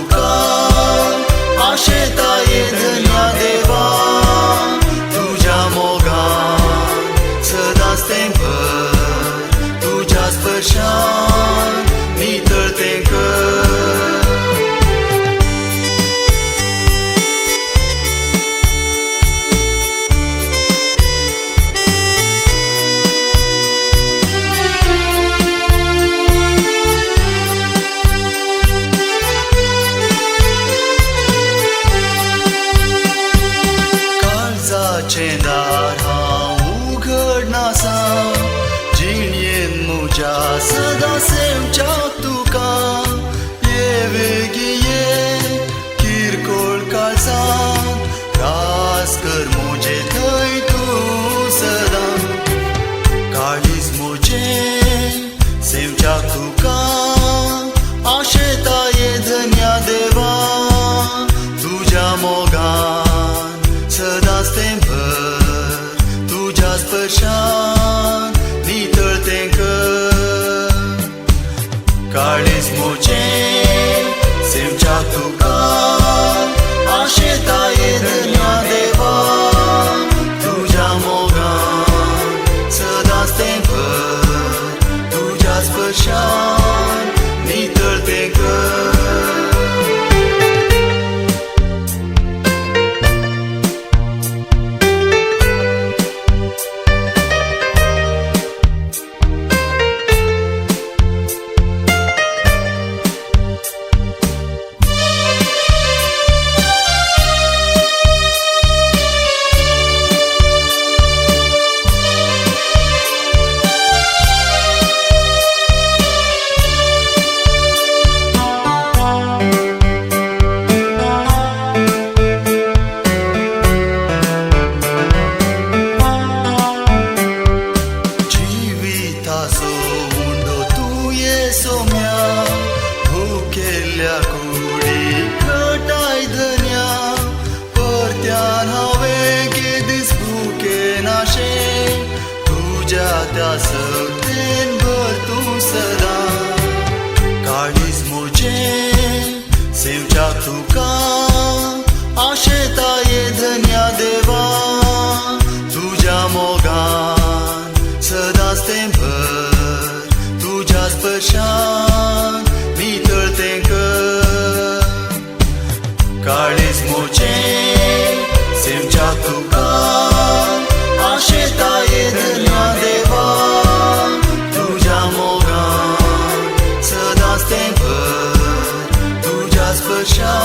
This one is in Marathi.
तुका आशेता येदन्या देवा तुझ्या मोगान सदांच तेंभर तुझ्या स्पर्शान नितळतें कर दार हांव उघडनासा जिणयेन म्हज्या सदां सेवच्याक तुका ये वेगी ये किरकोळ काळजान रास कर म्हजें थंय तूं सदां काळीज म्हजें सेवच्याक तुका आशेता येदन्या देवा तुझ्या मोगान सदांच तेंभर तुझ्या स्पर्शान नितळतें कर काळीज म्हजें सेवच्याक तुका आशेता येदन्या देवा तुझ्या मोगान सदांच तेंभर तुझ्या स्पर्शान नितळतें कर भुकेल्या कुडीक घटाय धन्या परत्यान हांवें केदीस भुकेन आशें तुज्या त्या सक्तेन भर तूं सदां काळीज म्हजें सेवच्याक तुका आशेता येदन्या देवा तुज्या मोगान सदांच तेंभर तुज्या स्पर्शान नितळतें कर काळीज म्हजें सेवच्याक तुका आशेता येदन्या देवा तुज्या मोगान सदांच तेंभर तुज्या स्पर्शान